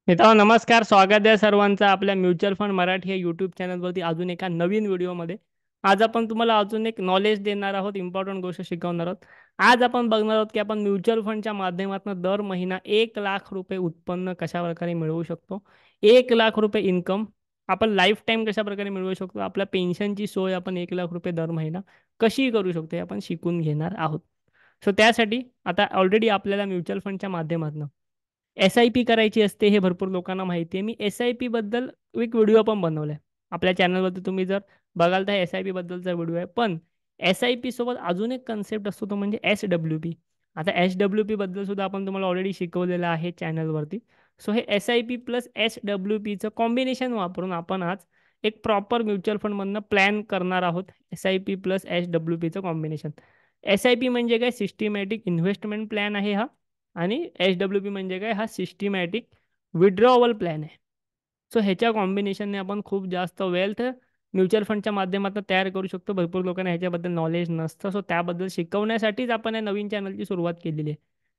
मित्रांनो नमस्कार. स्वागत आहे सर्वांचं आपल्या म्युच्युअल फंड मराठी या यूट्यूब चॅनलवरती अजून एका नवीन व्हिडिओमध्ये. आज आपण तुम्हाला अजून एक नॉलेज देणार आहोत, इम्पॉर्टंट गोष्ट शिकवणार आहोत. आज आपण बघणार आहोत की आपण म्युच्युअल फंडच्या माध्यमातून दर महिना 1 लाख रुपये उत्पन्न कशा प्रकारे मिळवू शकतो. 1 लाख रुपये इन्कम आपण लाईफ टाईम कशा प्रकारे मिळवू शकतो. आपल्या पेन्शनची सोय आपण 1 लाख रुपये दर महिना कशी करू शकतो हे आपण शिकून घेणार आहोत. सो त्यासाठी आता ऑलरेडी आपल्याला म्युच्युअल फंडच्या माध्यमातून SIP करायची असते हे भरपूर लोकांना माहिती आहे. मी SIP बद्दल एक व्हिडिओ पण बनवलाय आपल्या चॅनलवरती. तुम्ही जर बघाल तर SIP बद्दलचा व्हिडिओ आहे. पण SIP सोबत अजून एक कन्सेप्ट असतो, तो म्हणजे SWP. आता SWP बद्दल सुद्धा आपण तुम्हाला ऑलरेडी शिकवलेलं आहे चॅनलवरती. सो हे SIP प्लस SWPचं कॉम्बिनेशन वापरून आपण आज एक प्रॉपर म्युच्युअल फंडमधनं प्लॅन करणार आहोत. SIP प्लस SWPचं कॉम्बिनेशन. SIP म्हणजे काय, सिस्टमॅटिक इन्व्हेस्टमेंट प्लॅन आहे हा. आणि SWP म्हणजे काय, हा सिस्टमॅटिक विड्रॉवल प्लॅन आहे. सो ह्याच्या कॉम्बिनेशनने आपण खूप जास्त वेल्थ म्युच्युअल फंडच्या माध्यमातून तयार करू शकतो. भरपूर लोकांना ह्याच्याबद्दल नॉलेज नसतं. सो त्याबद्दल शिकवण्यासाठीच आपण या नवीन चॅनलची सुरुवात केलेली आहे.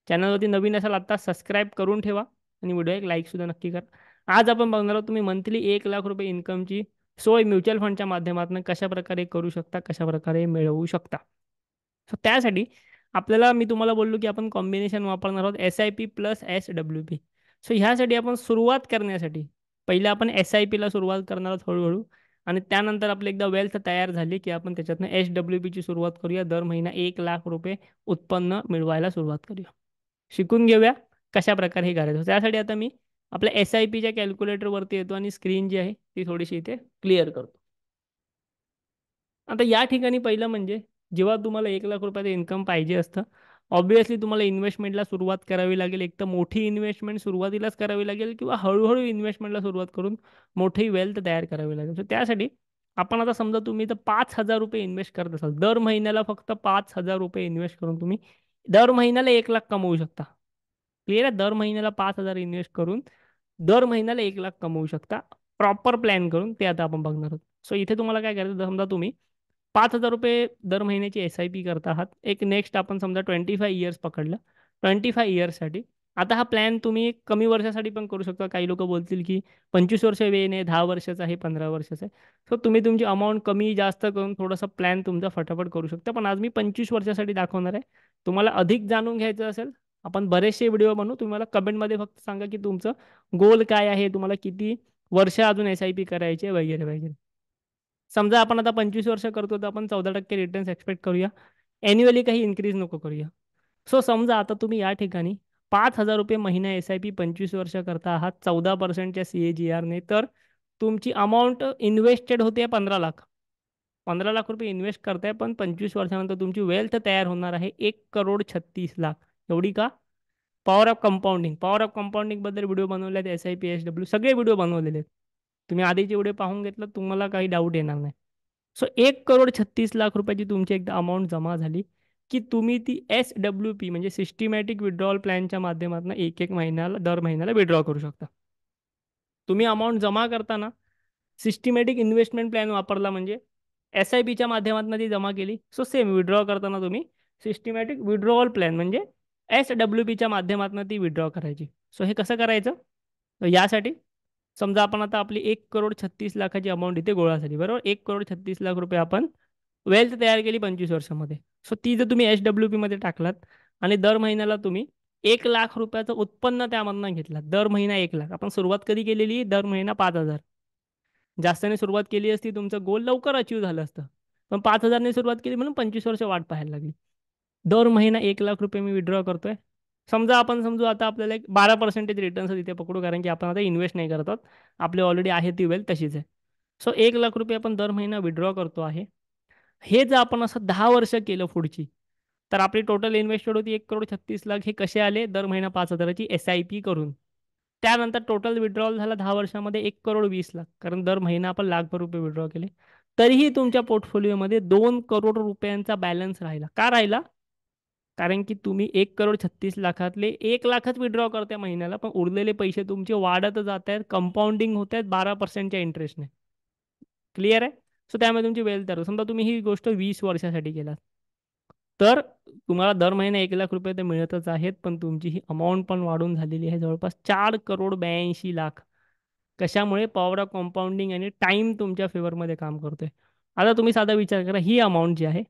चॅनलवरती नवीन असाल आता सबस्क्राईब करून ठेवा आणि व्हिडिओ एक लाईकसुद्धा नक्की करा. आज आपण बघणार आहोत तुम्ही मंथली 1 लाख रुपये इन्कमची सोय म्युच्युअल फंडच्या माध्यमातून कशा प्रकारे करू शकता, कशा प्रकारे मिळवू शकता. सो त्यासाठी आपल्याला मी तुम्हाला बोललो की आपण कॉम्बिनेशन वापरणार आहोत SIP प्लस SWP. सो ह्यासाठी आपण सुरुवात करण्यासाठी पहिलं आपण SIP ला सुरुवात करणार आहोत हळूहळू. आणि त्यानंतर आपली एकदा वेल्थ तयार झाली की आपण त्याच्यातनं SWP ची सुरुवात करूया. दर महिना 1 लाख रुपये उत्पन्न मिळवायला सुरुवात करूया. शिकून घेऊया कशा प्रकारे हे करायचं. त्यासाठी आता मी आपल्या SIPच्या कॅल्क्युलेटरवरती येतो आणि स्क्रीन जी आहे ती थोडीशी इथे क्लिअर करतो. आता या ठिकाणी पहिलं म्हणजे जेव्हा तुम्हाला 1 लाख रुपयाचं इन्कम पाहिजे असतं, ऑब्व्हियसली तुम्हाला इन्व्हेस्टमेंटला सुरुवात करावी लागेल. एक तर मोठी इन्व्हेस्टमेंट सुरुवातीलाच करावी लागेल किंवा हळूहळू इन्व्हेस्टमेंटला सुरुवात करून मोठी वेल्थ तयार करावी लागेल. तर त्यासाठी आपण आता समजा तुम्ही तर 5,000 रुपये इन्व्हेस्ट करत असाल, दर महिन्याला फक्त 5,000 रुपये इन्व्हेस्ट करून तुम्ही दर महिन्याला 1 लाख कमवू शकता. क्लिअर आहे. दर महिन्याला 5,000 इन्व्हेस्ट करून दर महिन्याला 1 लाख कमवू शकता. प्रॉपर प्लॅन करून ते आता आपण बघणार आहोत. सो इथे तुम्हाला काय करायचं, समजा तुम्ही 5,000 रुपये दर महिन्याची SIP करत आहात. एक नेक्स्ट आपण समजा 25 इयर्स पकडलं. 25 इयर्ससाठी आता हा प्लॅन तुम्ही कमी वर्षासाठी पण करू शकता. काही लोक बोलतील की 25 वर्ष वेळ नाही, 10 वर्षाचा आहे, 15 वर्षाचा आहे. सो तुम्ही तुमची अमाऊंट कमी जास्त करून थोडासा प्लॅन तुमचा फटाफट करू शकता. पण आज मी 25 वर्षासाठी दाखवणार आहे. तुम्हाला अधिक जाणून घ्यायचं असेल, आपण बरेचसे व्हिडिओ बनवू. तुम्हाला कमेंटमध्ये फक्त सांगा की तुमचं गोल काय आहे, तुम्हाला किती वर्ष अजून SIP करायचे वगैरे वगैरे. समजा आपण आता 25 वर्ष करतो तर आपण 14% रिटर्न्स एक्सपेक्ट करूया. एन्युअली काही इन्क्रीज नको करूया. सो समजा आता तुम्ही या ठिकाणी 5,000 रुपये महिना SIP 25 वर्ष करता आहात 14%च्या CAGR ने, तर तुमची अमाऊंट इन्व्हेस्टेड होते 15 लाख. 15 लाख रुपये इन्व्हेस्ट करताय, पण 25 वर्षानंतर तुमची वेल्थ तयार होणार आहे 1,36,00,000. एवढी का? Power of compounding. Power of compounding बद्दल व्हिडिओ बनवले आहेत. SIP SW सगळे व्हिडिओ बनवलेले आहेत. तुम्ही आधीचे व्हिडिओ पाहून घेतलं, तुम्हाला काही डाऊट येणार नाही. सो 1,36,00,000 रुपयाची तुमची एकदा अमाऊंट जमा झाली की तुम्ही ती SWP म्हणजे सिस्टमॅटिक विड्रॉल प्लॅनच्या माध्यमातून एक एक महिन्याला दर महिन्याला विड्रॉ करू शकता. तुम्ही अमाऊंट जमा करताना सिस्टमॅटिक इन्व्हेस्टमेंट प्लॅन वापरला म्हणजे SIPच्या माध्यमातून ती जमा केली. सो सेम विड्रॉ करताना तुम्ही सिस्टमॅटिक विड्रॉवल प्लॅन म्हणजे SWPच्या माध्यमातून ती विड्रॉ करायची. सो हे कसं करायचं, तर यासाठी समजा आपण आता आपली 1,36,00,000ची अमाऊंट इथे गोळा झाली, बरोबर. 1,36,00,000 रुपये आपण वेल्थ तयार केली 25 वर्षामध्ये. सो ती जर तुम्ही SWP मध्ये टाकलात आणि दर महिन्याला तुम्ही 1 लाख रुपयाचं उत्पन्न त्यामधनं घेतलं, दर महिना 1 लाख. आपण सुरुवात कधी केलेली, दर महिना 5,000. जास्तने सुरुवात केली असती तुमचं गोल लवकर अचीव झालं असतं. पण 5,000ने सुरुवात केली म्हणून 25 वर्ष वाट पाहायला लागली. दर महिना 1 लाख रुपये मी विड्रॉ करतोय. समजा आपण समजू आता आपल्याला एक 12% रिटर्न्स तिथे पकडू, कारण की आपण आता इन्व्हेस्ट नाही करत आहोत. आपली ऑलरेडी आहे ती वेल तशीच आहे. सो 1 लाख रुपये आपण दर महिना विड्रॉ करतो आहे. हे जर आपण असं 10 वर्ष केलं पुढची, तर आपली टोटल इन्व्हेस्टेड होती 1,36,00,000. हे कसे आले, दर महिना 5,000ची SIP करून. त्यानंतर टोटल विड्रॉल झाला 10 वर्षामध्ये 1,20,00,000, कारण दर महिना आपण लाखभर रुपये विड्रॉ केले. तरीही तुमच्या पोर्टफोलिओमध्ये 2 करोड रुपयांचा बॅलन्स राहिला. का राहिला? कारण की तुम्ही 1,36,00,000तले 1 लाखच विड्रॉ करताय महिन्याला, पण उरलेले पैसे तुमचे वाढत जात आहेत, कंपाऊंडिंग होत आहेत 12%च्या इंटरेस्टने. क्लिअर आहे. सो त्यामुळे तुमची वेल्थ तयार. समजा तुम्ही ही गोष्ट 20 वर्षासाठी केलात, तर तुम्हाला दर महिना 1 लाख रुपये तर मिळतच आहेत, पण तुमची ही अमाऊंट पण वाढून झालेली आहे जवळपास 4 करोड 82 लाख. कशामुळे? पॉवर ऑफ कॉम्पाऊंडिंग आणि टाइम तुमच्या फेवरमध्ये काम करतोय. आता तुम्ही साधा विचार करा, ही अमाऊंट जी आहे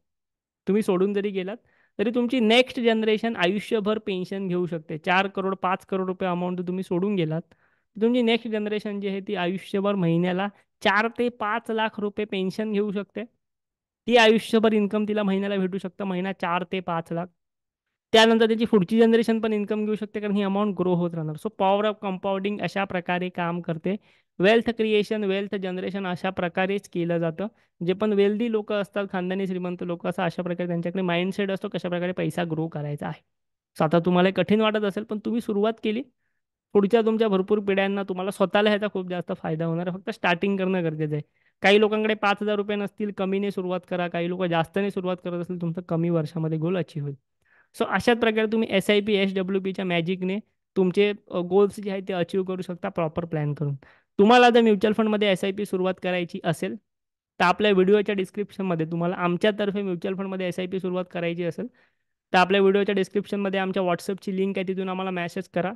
तुम्ही सोडून जरी गेलात तरी तुमची नेक्स्ट जनरेशन आयुष्यभर पेन्शन घेऊ शकते. 4 करोड 5 करोड रुपये अमाऊंट तुम्ही सोडून गेलात तर तुमची नेक्स्ट जनरेशन जी आहे ती आयुष्यभर महिन्याला 4 ते 5 लाख रुपये पेन्शन घेऊ शकते. ती आयुष्यभर इन्कम तिला महिन्याला भेटू शकतं, महिना 4 ते 5 लाख. त्यानंतर त्याची पुढची जनरेशन पण इन्कम घेऊ शकते, कारण ही अमाऊंट ग्रो होत राहणार. सो पॉवर ऑफ कंपाऊंडिंग अशा प्रकारे काम करते. वेल्थ क्रिएशन, वेल्थ जनरेशन अशा प्रकारेच केलं जातं. जे पण वेल्दी लोक असतात, खानदानी श्रीमंत लोक असतात, अशा प्रकारे त्यांच्याकडे माइंडसेट असतो कशा प्रकारे पैसा ग्रो करायचा आहे. सो आता तुम्हाला हे कठीण वाटत असेल, पण तुम्ही सुरुवात केली, पुढच्या तुमच्या भरपूर पिढ्यांना तुम्हाला स्वतःला ह्याचा खूप जास्त फायदा होणार आहे. फक्त स्टार्टिंग करणं गरजेचं आहे. काही लोकांकडे 5,000 रुपये नसतील, कमीने सुरुवात करा. काही लोक जास्तने सुरुवात करत असतील, तुमचं कमी वर्षामध्ये गोल अचीव होईल. सो अशाच प्रकारे तुम्ही SIP SWPच्या मॅजिकने तुमचे गोल्स जे आहेत ते अचीव करू शकता प्रॉपर प्लॅन करून. तुम्हाला जर म्युच्युअल फंडमध्ये SIP सुरुवात करायची असेल तर आपल्या व्हिडिओच्या डिस्क्रिप्शनमध्ये, तुम्हाला आमच्यातर्फे म्युच्युअल फंडमध्ये SIP सुरुवात करायची असेल तर आपल्या व्हिडिओच्या डिस्क्रिप्शनमध्ये आमच्या व्हॉट्सअपची लिंक आहे, तिथून आम्हाला मेसेज करा.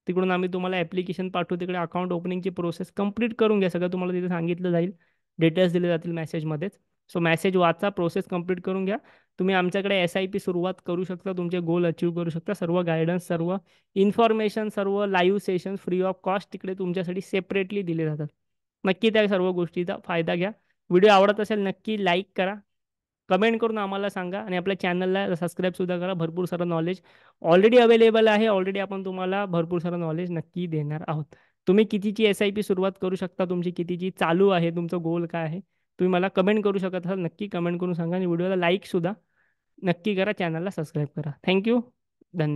तिकडून आम्ही तुम्हाला ॲप्लिकेशन पाठवू. तिकडे अकाउंट ओपनिंगची प्रोसेस कंप्लीट करून घ्या. सगळं तुम्हाला तिथे सांगितलं जाईल. डिटेल्स दिले जातील मेसेजमध्येच. सो मेसेज वाचा, प्रोसेस कंप्लीट करून घ्या. तुम्ही आमच्याकडे SIP सुरुवात करू शकता, तुमचे गोल अचीव करू शकता. सर्व गायडन्स, सर्व इन्फॉर्मेशन, सर्व live sessions free of cost तिकडे तुमच्यासाठी सेपरेटली दिले जातात. नक्की त्या सर्व गोष्टीचा फायदा घ्या. व्हिडिओ आवडत असेल नक्की लाईक करा, कमेंट करून आम्हाला सांगा आणि आपल्या चॅनलला सबस्क्राईबसुद्धा करा. भरपूर सारं नॉलेज ऑलरेडी अवेलेबल आहे. ऑलरेडी आपण तुम्हाला भरपूर सारं नॉलेज नक्की देणार आहोत. तुम्ही कितीची SIP सुरुवात करू शकता, तुमची कितीची चालू आहे, तुमचं गोल काय आहे, तुम्ही मला कमेंट करू शकत असाल. नक्की कमेंट करून सांगा आणि व्हिडिओला लाईकसुद्धा नक्की करा, चॅनलला सबस्क्राईब करा. थँक्यू.